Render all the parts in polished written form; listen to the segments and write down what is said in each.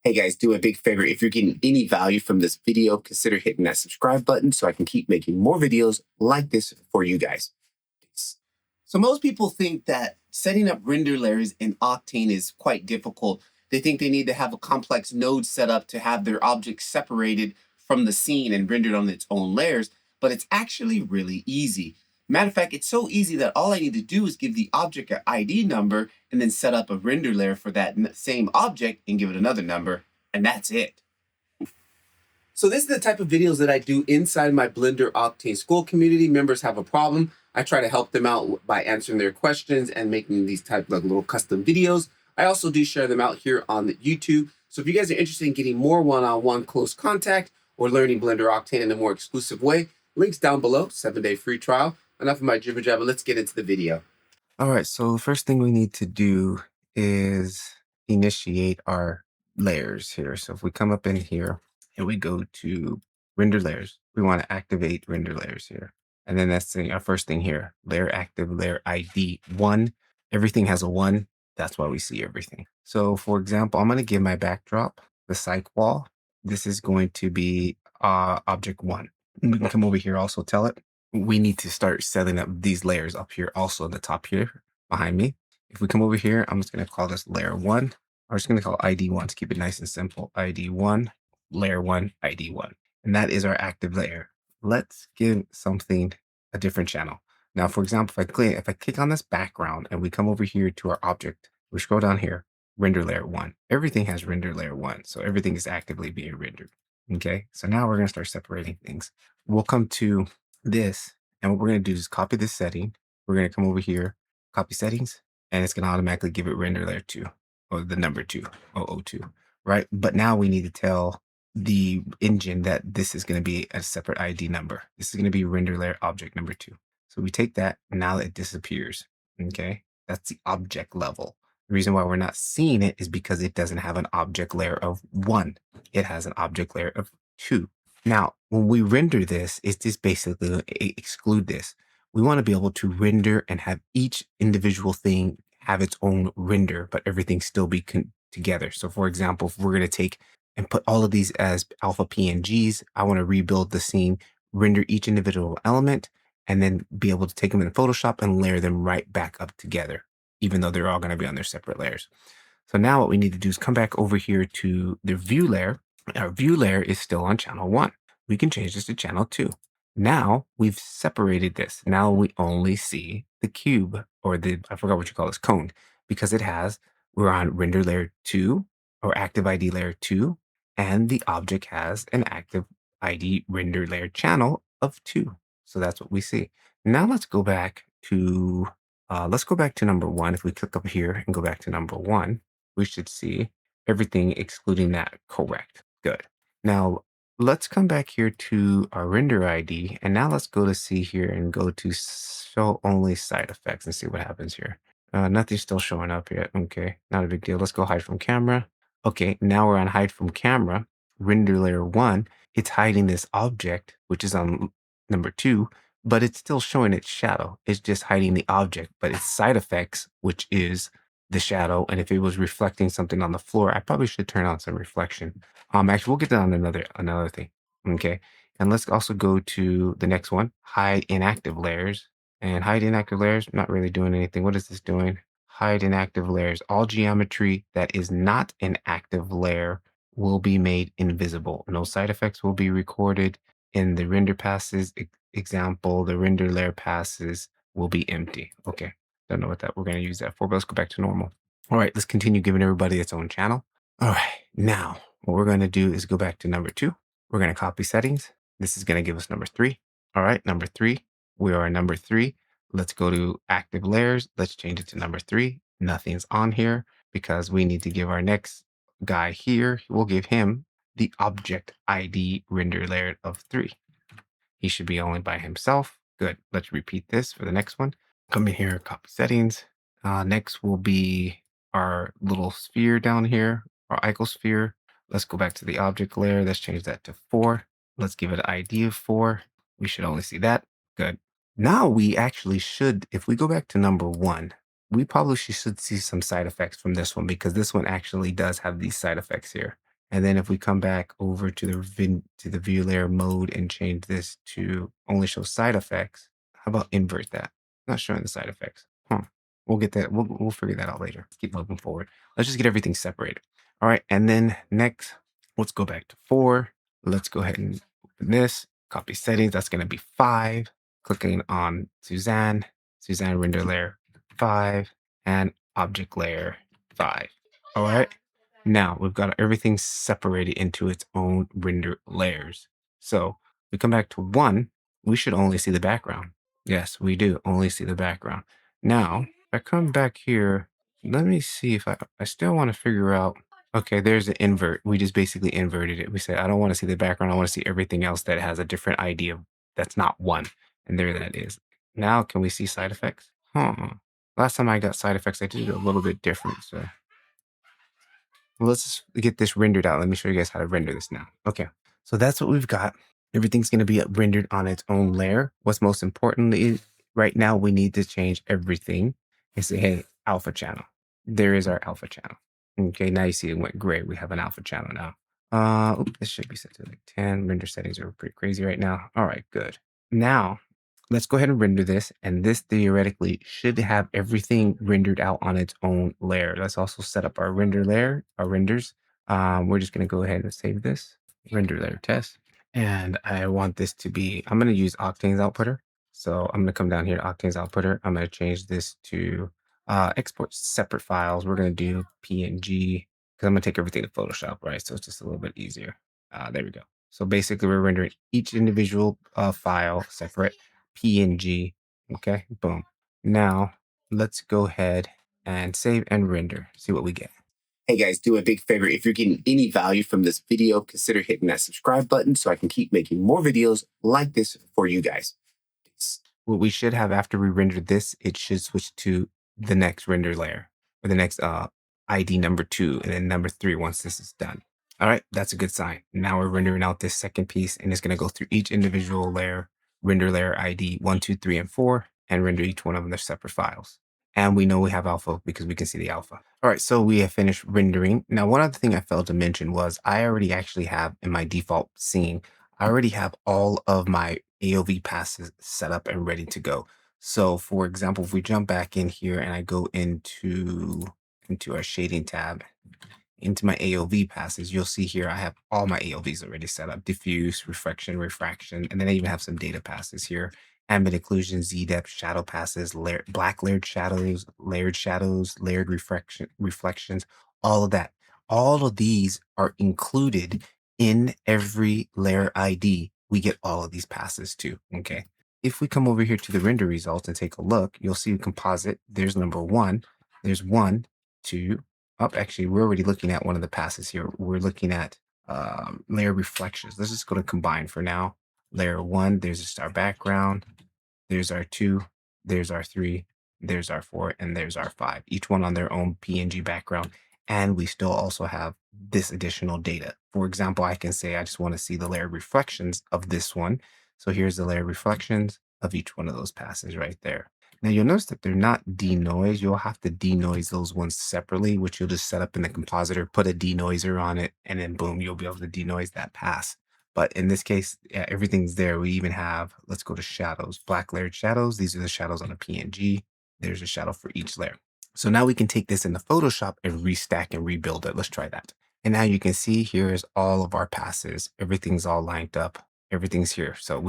Hey guys, do a big favor. If you're getting any value from this video, consider hitting that subscribe button so I can keep making more videos like this for you guys. So most people think that setting up render layers in Octane is quite difficult. They think they need to have a complex node set up to have their objects separated from the scene and rendered on its own layers, but it's actually really easy. Matter of fact, it's so easy that all I need to do is give the object an ID number and then set up a render layer for that same object and give it another number, and that's it. So this is the type of videos that I do inside my Blender Octane school community. Members have a problem, I try to help them out by answering their questions and making these type of little custom videos. I also do share them out here on the YouTube. So if you guys are interested in getting more one-on-one close contact or learning Blender Octane in a more exclusive way, links down below, 7-day free trial. Enough of my jibber jabber, let's get into the video. All right, so the first thing we need to do is initiate our layers here. So if we come up in here and we go to render layers, we want to activate render layers here. And then that's our first thing here, layer active, layer ID 1. Everything has a 1. That's why we see everything. So for example, I'm going to give my backdrop, the psych wall. This is going to be object 1. We can come over here, also tell it we need to start setting up these layers up here also on the top here behind me. If we come over here, I'm just going to call this layer 1. I'm just going to call ID 1 to keep it nice and simple. ID 1, layer 1, ID 1. And that is our active layer. Let's give something a different channel. Now, for example, if I click on this background and we come over here to our object, we scroll down here, render layer 1. Everything has render layer 1. So everything is actively being rendered. Okay. So now we're going to start separating things. We'll come to this, and what we're going to do is copy this setting. We're going to come over here, copy settings, and it's going to automatically give it render layer 2 or the number 2, 002, right? But now we need to tell the engine that this is going to be a separate ID number. This is going to be render layer object number 2. So we take that, and now it disappears. Okay, that's the object level. The reason why we're not seeing it is because it doesn't have an object layer of 1. It has an object layer of 2. Now, when we render this, it's just basically exclude this. We want to be able to render and have each individual thing have its own render, but everything still be together. So for example, if we're going to take and put all of these as alpha PNGs, I want to rebuild the scene, render each individual element, and then be able to take them in Photoshop and layer them right back up together, even though they're all going to be on their separate layers. So now what we need to do is come back over here to the view layer. Our view layer is still on channel 1. We can change this to channel 2. Now we've separated this. Now we only see the cube, or I forgot what you call this, cone, because we're on render layer 2 or active ID layer 2, and the object has an active ID render layer channel of 2. So that's what we see. Now let's go back to number 1. If we click up here and go back to number 1, we should see everything excluding that correct. Good. Now let's come back here to our render ID, and now let's go to see here and go to show only side effects and see what happens here. Nothing's still showing up yet. Okay, not a big deal. Let's go hide from camera. Okay, now we're on hide from camera. Render layer 1, it's hiding this object, which is on number 2, but it's still showing its shadow. It's just hiding the object, but its side effects, which is the shadow. And if it was reflecting something on the floor, I probably should turn on some reflection. Actually, we'll get to on another thing. Okay. And let's also go to the next one, hide inactive layers. And hide inactive layers, not really doing anything. What is this doing? Hide inactive layers. All geometry that is not an active layer will be made invisible. No side effects will be recorded in the render passes example. The render layer passes will be empty. Okay. Don't know what we're going to use that for, but let's go back to normal. All right, let's continue giving everybody its own channel. All right, now what we're going to do is go back to number 2. We're going to copy settings. This is going to give us number 3. All right, number 3. We are number 3. Let's go to active layers. Let's change it to number 3. Nothing's on here because we need to give our next guy here, we'll give him the object ID render layer of 3. He should be only by himself. Good. Let's repeat this for the next one. Come in here, copy settings. Next will be our little sphere down here, our icosphere. Let's go back to the object layer. Let's change that to 4. Let's give it an ID of 4. We should only see that. Good. Now we actually should, if we go back to number 1, we probably should see some side effects from this one because this one actually does have these side effects here. And then if we come back over to the view layer mode and change this to only show side effects, how about invert that? Not showing the side effects. Huh. We'll get that. We'll figure that out later. Let's keep moving forward. Let's just get everything separated. All right. And then next, let's go back to 4. Let's go ahead and open this. Copy settings. That's going to be 5. Clicking on Suzanne render layer 5, and object layer 5. All right. Now we've got everything separated into its own render layers. So we come back to 1, we should only see the background. Yes, we do only see the background. Now, if I come back here, let me see if I still want to figure out. Okay, there's an invert. We just basically inverted it. We said, I don't want to see the background. I want to see everything else that has a different ID of that's not 1. And there that is. Now, can we see side effects? Huh. Last time I got side effects, I did it a little bit different. So let's just get this rendered out. Let me show you guys how to render this now. Okay, so that's what we've got. Everything's going to be rendered on its own layer. What's most important is right now we need to change everything and say, hey, alpha channel. There is our alpha channel. Okay, now you see it went gray. We have an alpha channel now. This should be set to like 10. Render settings are pretty crazy right now. All right, good. Now let's go ahead and render this. And this theoretically should have everything rendered out on its own layer. Let's also set up our render layer, our renders. We're just going to go ahead and save this render layer test. And I want this to be, I'm going to use Octane's outputter. So I'm going to come down here to Octane's outputter. I'm going to change this to export separate files. We're going to do PNG because I'm going to take everything to Photoshop, right? So it's just a little bit easier. There we go. So basically we're rendering each individual file separate. PNG. Okay, boom. Now let's go ahead and save and render. See what we get. Hey guys, do a big favor. If you're getting any value from this video, consider hitting that subscribe button so I can keep making more videos like this for you guys. What we should have after we render this, it should switch to the next render layer or the next ID number 2 and then number 3 once this is done. All right, that's a good sign. Now we're rendering out this second piece and it's going to go through each individual layer, render layer ID 1, 2, 3, and 4, and render each one of them their separate files. And we know we have alpha because we can see the alpha. All right, so we have finished rendering. Now, one other thing I failed to mention was I already actually have in my default scene, I already have all of my AOV passes set up and ready to go. So for example, if we jump back in here and I go into our shading tab, into my AOV passes, you'll see here I have all my AOVs already set up: diffuse, reflection, refraction, and then I even have some data passes here: ambient occlusion, Z depth, shadow passes, black layered shadows, layered reflections, all of that. All of these are included in every layer ID. We get all of these passes too. Okay. If we come over here to the render results and take a look, you'll see composite. There's number 1. There's 1, 2. Oh, actually, we're already looking at one of the passes here. We're looking at layer reflections. Let's just go to combine for now. Layer 1, there's just our background. There's our 2, there's our 3, there's our 4, and there's our 5. Each one on their own PNG background. And we still also have this additional data. For example, I can say I just want to see the layer reflections of this one. So here's the layer reflections of each one of those passes right there. Now you'll notice that they're not denoised. You'll have to denoise those ones separately, which you'll just set up in the compositor, put a denoiser on it, and then boom, you'll be able to denoise that pass. But in this case, yeah, everything's there. We even have, let's go to shadows, black layered shadows. These are the shadows on a PNG. There's a shadow for each layer. So now we can take this into Photoshop and restack and rebuild it. Let's try that. And now you can see here's all of our passes. Everything's all lined up. Everything's here. So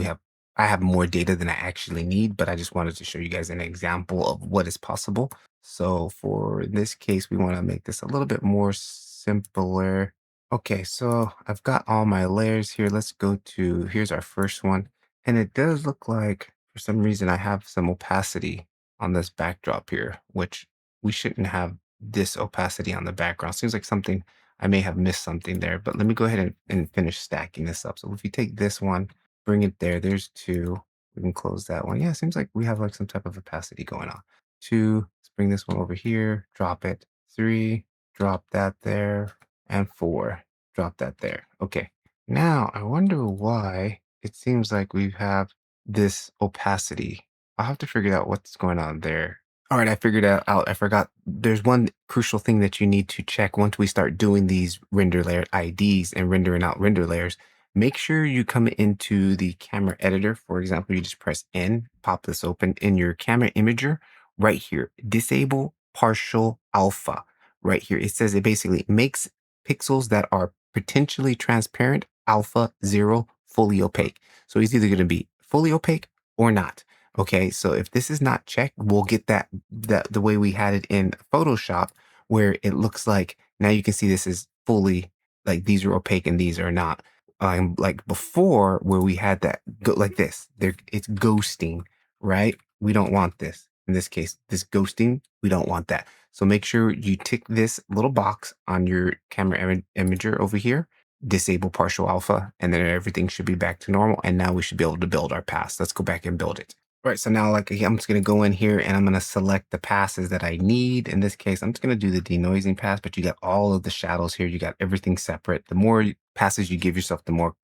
I have more data than I actually need, but I just wanted to show you guys an example of what is possible. So for this case, we want to make this a little bit more simpler. Okay, so I've got all my layers here. Let's go to, here's our first one. And it does look like for some reason I have some opacity on this backdrop here, which we shouldn't have this opacity on the background. Seems like something, I may have missed something there, but let me go ahead and finish stacking this up. So if you take this one, bring it there, there's 2. We can close that one. Yeah, it seems like we have like some type of opacity going on. 2, let's bring this one over here, drop it. 3, drop that there. And 4, drop that there. Okay, now I wonder why it seems like we have this opacity. I'll have to figure out what's going on there. All right, I figured it out. I forgot. There's one crucial thing that you need to check once we start doing these render layer IDs and rendering out render layers. Make sure you come into the camera editor. For example, you just press N, pop this open in your camera imager right here. Disable partial alpha right here. It says it basically makes pixels that are potentially transparent, alpha 0, fully opaque. So it's either going to be fully opaque or not. Okay, so if this is not checked, we'll get that the way we had it in Photoshop, where it looks like now you can see this is fully like these are opaque and these are not. Like before, where we had that go like this, there it's ghosting, right? We don't want this. In this case, this ghosting, we don't want that. So make sure you tick this little box on your camera imager over here, disable partial alpha, and then everything should be back to normal. And now we should be able to build our pass. Let's go back and build it. Right, so now like I'm just gonna go in here and I'm gonna select the passes that I need. In this case, I'm just gonna do the denoising pass, but you got all of the shadows here. You got everything separate. The more passes you give yourself, the more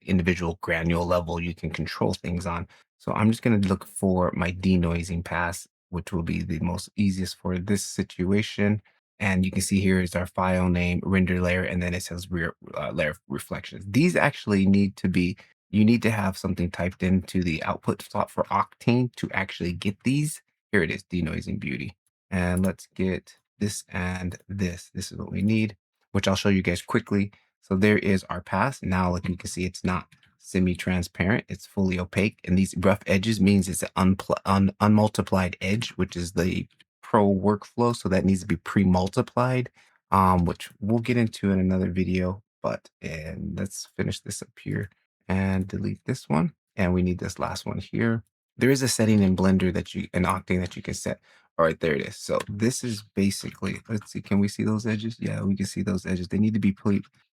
individual granular level you can control things on. So I'm just gonna look for my denoising pass, which will be the most easiest for this situation. And you can see here is our file name, render layer, and then it says rear layer reflections. These actually need to be you need to have something typed into the output slot for Octane to actually get these. Here it is, denoising beauty. And let's get this and this. This is what we need, which I'll show you guys quickly. So there is our pass. Now, like you can see, it's not semi-transparent. It's fully opaque. And these rough edges means it's an unmultiplied edge, which is the pro workflow. So that needs to be pre-multiplied, which we'll get into in another video. And let's finish this up here and delete this one. And we need this last one here. There is a setting in Blender that in Octane that you can set. All right, there it is. So this is basically, let's see, can we see those edges? Yeah, we can see those edges. They need to be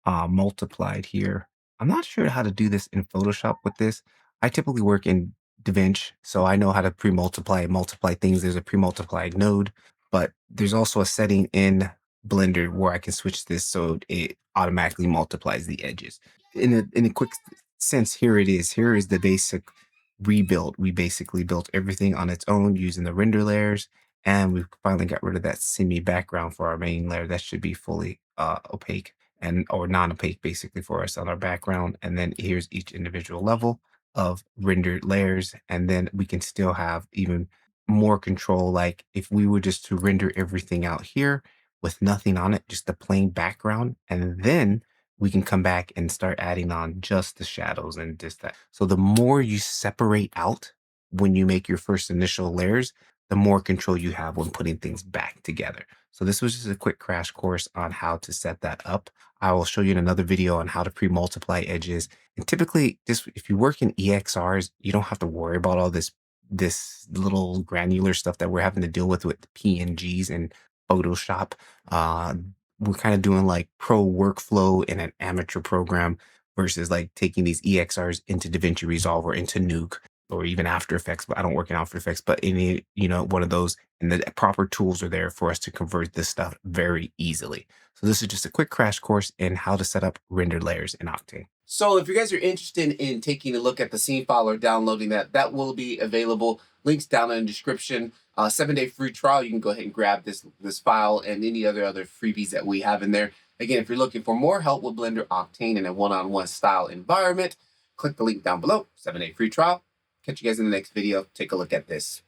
multiplied here. I'm not sure how to do this in Photoshop with this. I typically work in DaVinci, so I know how to pre-multiply and multiply things. There's a pre-multiplied node, but there's also a setting in Blender where I can switch this so it automatically multiplies the edges. In a quick sense, here it is. Here is the basic rebuild. We basically built everything on its own using the render layers, and we finally got rid of that semi background for our main layer. That should be fully opaque and or non-opaque basically for us on our background. And then here's each individual level of rendered layers, and then we can still have even more control. Like if we were just to render everything out here with nothing on it, just the plain background, and then we can come back and start adding on just the shadows and just that. So the more you separate out when you make your first initial layers, the more control you have when putting things back together. So this was just a quick crash course on how to set that up. I will show you in another video on how to pre-multiply edges. And typically, this if you work in EXRs, you don't have to worry about all this little granular stuff that we're having to deal with PNGs and Photoshop. Uh, we're kind of doing like pro workflow in an amateur program versus like taking these EXRs into DaVinci Resolve or into Nuke or even After Effects, but I don't work in After Effects, but any, one of those, and the proper tools are there for us to convert this stuff very easily. So this is just a quick crash course in how to set up render layers in Octane. So if you guys are interested in taking a look at the scene file or downloading that will be available. Links down in the description. 7-day free trial. You can go ahead and grab this file and any other freebies that we have in there. Again, if you're looking for more help with Blender Octane in a one-on-one style environment, click the link down below. 7-day free trial. Catch you guys in the next video. Take a look at this.